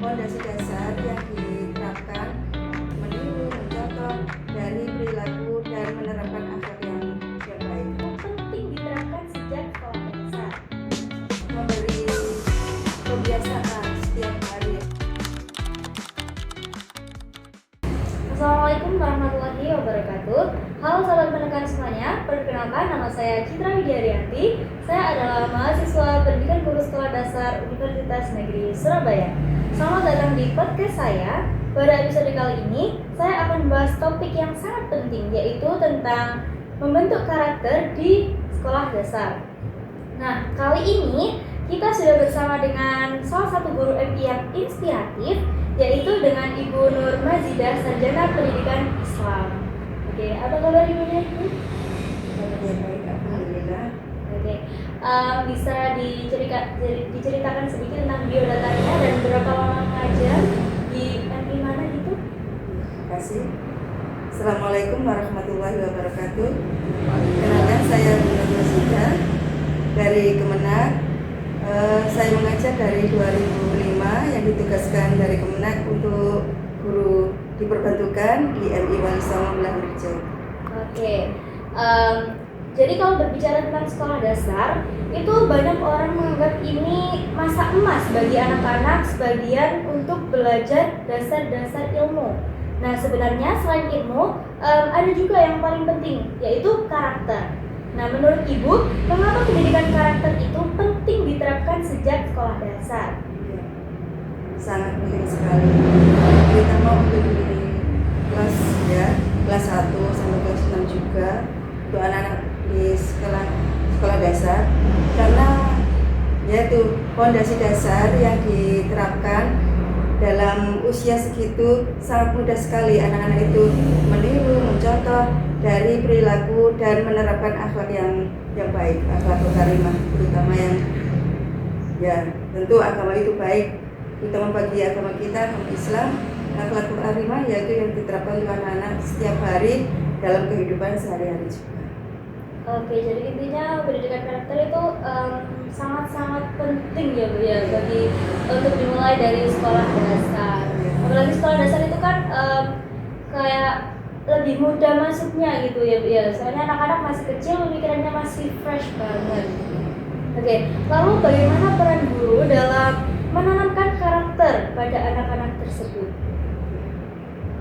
Fondasi dasar yang diterapkan meniru, mencontoh dari perilaku dan menerapkan akhlak yang baik. Penting diterapkan sejak sekolah dasar. Memberi kebiasaan setiap hari. Assalamualaikum warahmatullahi wabarakatuh. Halo sahabat pendengar semuanya, perkenalkan nama saya Citra Widyarianti. Saya adalah mahasiswa pendidikan guru sekolah dasar Universitas Negeri Surabaya. Selamat datang di podcast saya. Pada episode kali ini, saya akan membahas topik yang sangat penting, yaitu tentang membentuk karakter di sekolah dasar. Nah, kali ini kita sudah bersama dengan salah satu guru MI yang inspiratif, yaitu dengan Ibu Nur Mazidah, Sarjana Pendidikan Islam. Oke, apa kabar Ibu Nur? Baik, alhamdulillah. Oke, bisa diceritakan sedikit tentang biodatanya dan berapa lama mengajar di MI mana gitu? Terima kasih. Assalamualaikum warahmatullahi wabarakatuh. Kenalkan, saya Bu Nur Mazidah dari Kemenak. Saya mengajar dari 2005 yang ditugaskan dari Kemenak untuk guru diperbantukan di MI Wali Songo Belah Ngerjai. Oke, jadi kalau berbicara tentang sekolah dasar, itu banyak orang menganggap ini masa emas bagi anak-anak sebagian untuk belajar dasar-dasar ilmu. Nah, sebenarnya selain ilmu, ada juga yang paling penting, yaitu karakter. Nah, menurut Ibu, mengapa pendidikan karakter itu penting diterapkan sejak sekolah dasar? Ya, sangat penting sekali, terutama untuk di kelas 1 sampai kelas 6 juga untuk anak-anak di sekolah dasar, karena yaitu fondasi dasar yang diterapkan dalam usia segitu sangat mudah sekali anak-anak itu meniru, mencontoh dari perilaku dan menerapkan akhlak yang baik, akhlak karimah, terutama yang tentu agama itu baik, terutama bagi agama kita, agama Islam. Akhlak karimah yaitu yang diterapkan oleh anak-anak setiap hari dalam kehidupan sehari-hari juga. Oke, jadi intinya pendidikan karakter itu sangat-sangat penting ya Bu ya, bagi untuk dimulai dari sekolah dasar. Apalagi sekolah dasar itu kan kayak lebih mudah masuknya gitu ya Bu ya. Soalnya anak-anak masih kecil, pemikirannya masih fresh banget. Oke, lalu bagaimana peran guru dalam menanamkan karakter pada anak-anak tersebut?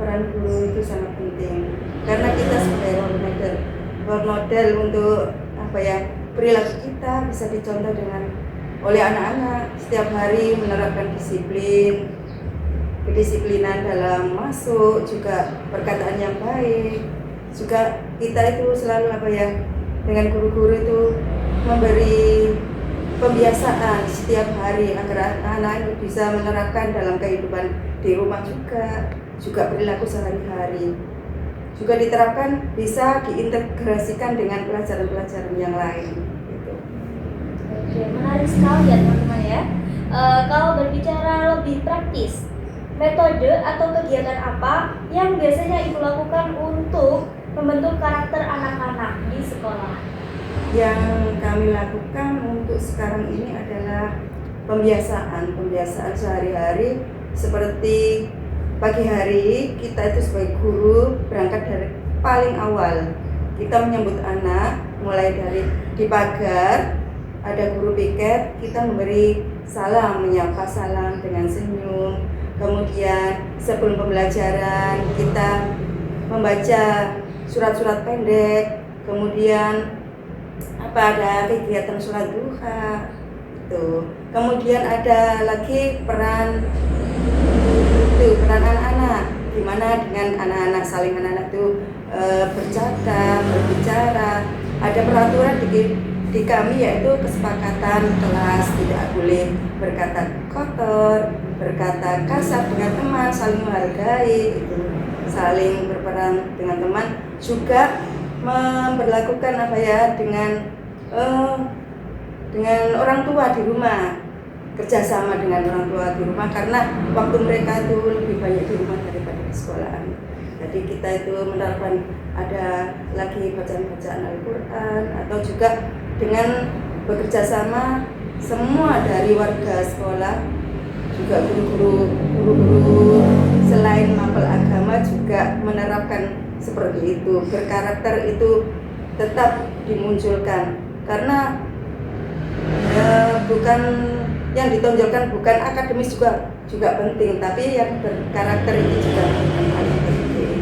Peran guru itu sangat penting karena kita sebagai role model untuk perilaku kita bisa dicontoh oleh anak-anak setiap hari menerapkan kedisiplinan dalam masuk, juga perkataan yang baik. Juga kita itu selalu dengan guru-guru itu memberi pembiasaan setiap hari agar anak-anak bisa menerapkan dalam kehidupan di rumah juga perilaku sehari-hari. Juga diterapkan, bisa diintegrasikan dengan pelajaran-pelajaran yang lain gitu. Oke, menarik sekali ya teman-teman ya. Kalau berbicara lebih praktis, metode atau kegiatan apa yang biasanya Ibu lakukan untuk membentuk karakter anak-anak di sekolah? Yang kami lakukan untuk sekarang ini adalah pembiasaan sehari-hari. Seperti pagi hari kita itu sebagai guru berangkat dari paling awal, kita menyambut anak mulai dari di pagar ada guru piket, kita memberi salam, menyapa salam dengan senyum. Kemudian sebelum pembelajaran kita membaca surat-surat pendek. Kemudian ada kegiatan sholat duha itu. Kemudian ada lagi peran anak-anak, dimana dengan anak-anak anak-anak itu bercakap, berbicara. Ada peraturan di kami, yaitu kesepakatan kelas tidak boleh berkata kotor, berkata kasar dengan teman, saling menghargai, saling berperan dengan teman. Juga memperlakukan dengan orang tua di rumah, kerjasama dengan orang tua di rumah, karena waktu mereka itu lebih banyak di rumah daripada di sekolahan. Jadi kita itu menerapkan ada lagi bacaan-bacaan Al-Quran, atau juga dengan bekerja sama semua dari warga sekolah juga guru-guru selain mapel agama juga menerapkan seperti itu. Berkarakter itu tetap dimunculkan karena bukan yang ditonjolkan bukan akademis juga penting, tapi yang berkarakter itu juga paling penting.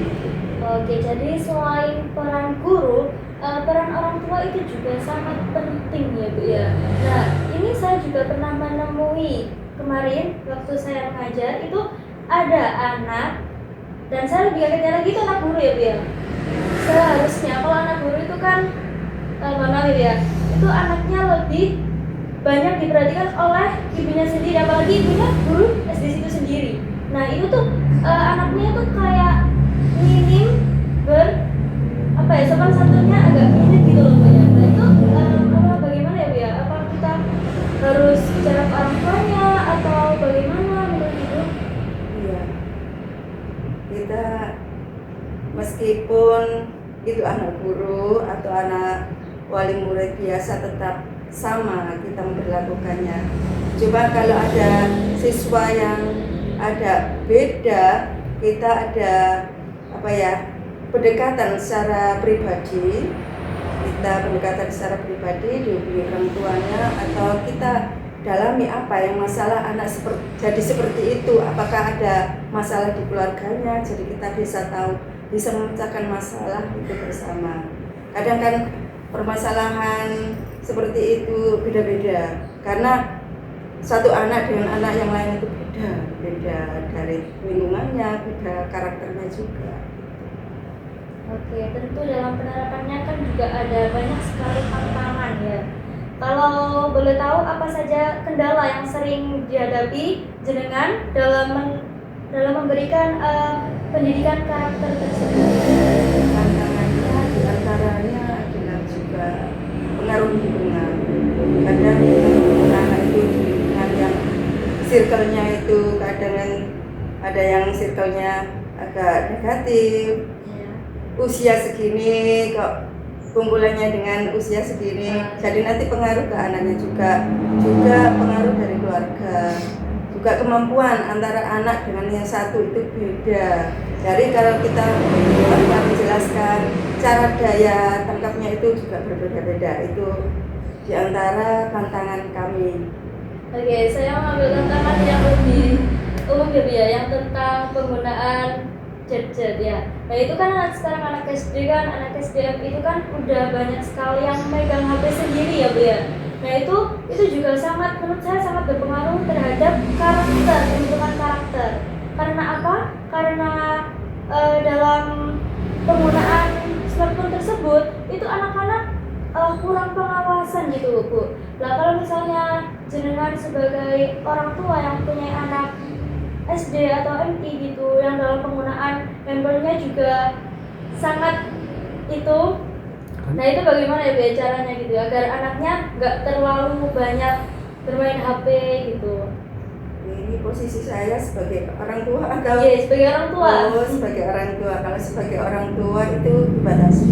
Oke, jadi selain peran guru, peran orang tua itu juga sangat penting ya Bu ya. Nah, ini saya juga pernah menemui kemarin waktu saya mengajar itu ada anak, dan saya lebih kagetnya lagi itu anak guru ya Bu ya. Seharusnya kalau anak guru itu kan mana ya, itu anaknya lebih banyak diperhatikan oleh ibunya sendiri, apalagi ibunya guru SD situ sendiri. Nah itu tuh anaknya tuh kayak minim sopan santunnya agak minim gitu loh Bu ya. Nah itu bagaimana ya Bu ya? Apa kita harus bicara ke orang tuanya atau bagaimana menurut Ibu? Iya, kita meskipun itu anak guru atau anak wali murid biasa tetap sama kita memperlakukannya. Coba kalau ada siswa yang ada beda, kita ada pendekatan secara pribadi, dihubungi orang tuanya atau kita dalami apa yang masalah anak jadi seperti itu, apakah ada masalah di keluarganya, jadi kita bisa memecahkan masalah itu bersama. Kadang kan permasalahan seperti itu beda-beda karena satu anak dengan anak yang lain itu beda dari lingkungannya, beda karakternya juga. Oke, tentu dalam penerapannya kan juga ada banyak sekali tantangan ya. Kalau boleh tahu apa saja kendala yang sering dihadapi jenengan dalam memberikan pendidikan karakter tersebut? Tantangannya diantaranya adalah juga pengaruh lingkungan. Kadang anak itu di lingkungan yang circle-nya itu kadang ada yang circle-nya agak negatif. Usia segini kok kumpulannya dengan usia segini, jadi nanti pengaruh ke anaknya juga pengaruh dari keluarga, juga kemampuan antara anak dengan yang satu itu beda. Jadi kalau kita menjelaskan cara daya tangkapnya itu juga berbeda-beda, itu diantara tantangan kami. Oke, saya mengambil tantangan yang lebih umum ya, yang tentang penggunaan gadget ya. Nah itu kan anak SD kan, anak SDM itu kan udah banyak sekali yang megang HP sendiri ya Bu ya. Nah itu juga menurut saya sangat berpengaruh terhadap pembentukan karakter. Karena apa? Karena dalam penggunaan smartphone tersebut itu anak-anak kurang pengawasan gitu Bu. Nah kalau misalnya jenengan sebagai orang tua yang punya anak SD atau MI gitu yang dalam penggunaan handphonenya juga sangat itu, nah itu bagaimana ya Bu caranya gitu agar anaknya nggak terlalu banyak bermain HP gitu. Ini posisi saya sebagai orang tua atau sebagai orang tua. Sebagai orang tua. Kalau sebagai orang tua itu dibatasi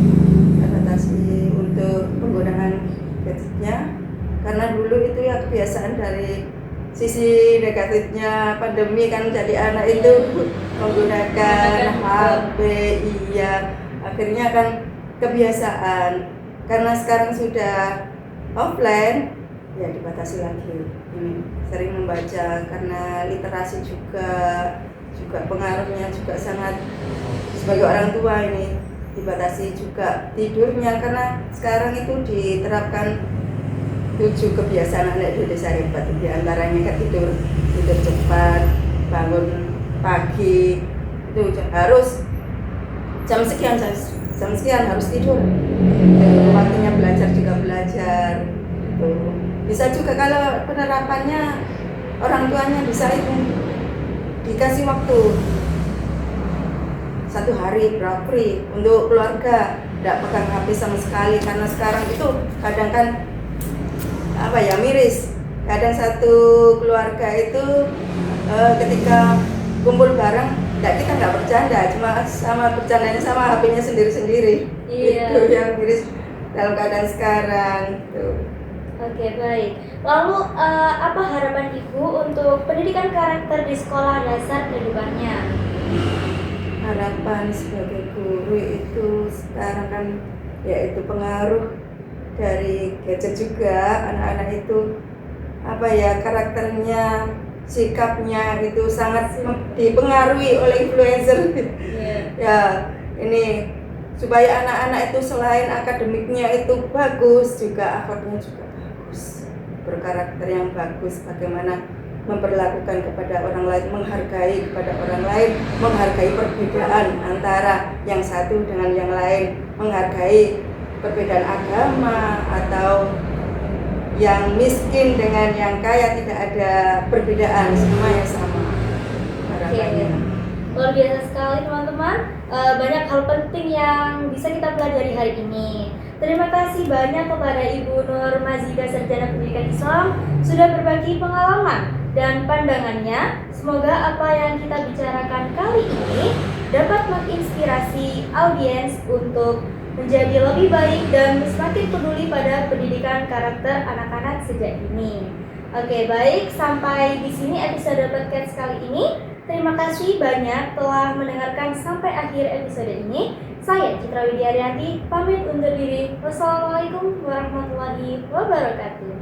untuk penggunaan gadgetnya karena dulu itu ya kebiasaan dari sisi negatifnya pandemi kan, jadi anak itu menggunakan HP, akhirnya kan kebiasaan. Karena sekarang sudah offline, ya dibatasi lagi. Ini sering membaca karena literasi juga pengaruhnya juga sangat. Sebagai orang tua ini dibatasi juga tidurnya karena sekarang itu diterapkan 7 kebiasaan anak Indonesia hebat, di antaranya kan tidur cepat, bangun pagi, itu harus jam sekian harus tidur. Waktunya belajar juga belajar. Bisa juga kalau penerapannya orang tuanya bisa itu dikasih waktu 1 hari free untuk keluarga, tidak pegang HP sama sekali karena sekarang itu kadang kan miris. Kadang satu keluarga itu ketika kumpul bareng, kita nggak bercanda, cuma bercandanya sama HP-nya sendiri-sendiri. Iya. Itu yang miris dalam keadaan sekarang. Oke, baik. Lalu apa harapan Ibu untuk pendidikan karakter di sekolah dasar kehidupannya? Harapan sebagai guru itu sekarang kan yaitu pengaruh dari gadget juga, anak-anak itu karakternya, sikapnya itu sangat dipengaruhi oleh influencer. Ya, ini supaya anak-anak itu selain akademiknya itu bagus, juga akhlaknya juga bagus, berkarakter yang bagus, bagaimana memperlakukan kepada orang lain, menghargai kepada orang lain, menghargai perbedaan antara yang satu dengan yang lain, menghargai perbedaan agama atau yang miskin dengan yang kaya, tidak ada perbedaan, semuanya sama harapannya. Luar biasa sekali teman-teman, banyak hal penting yang bisa kita pelajari hari ini. Terima kasih banyak kepada Ibu Nur Mazida, Sarjana Pendidikan Islam, sudah berbagi pengalaman dan pandangannya. Semoga apa yang kita bicarakan kali ini dapat menginspirasi audiens untuk menjadi lebih baik dan semakin peduli pada pendidikan karakter anak-anak sejak dini. Oke, baik, sampai di sini episode podcast kali ini. Terima kasih banyak telah mendengarkan sampai akhir episode ini. Saya Citra Widiaryanti pamit undur diri. Wassalamualaikum warahmatullahi wabarakatuh.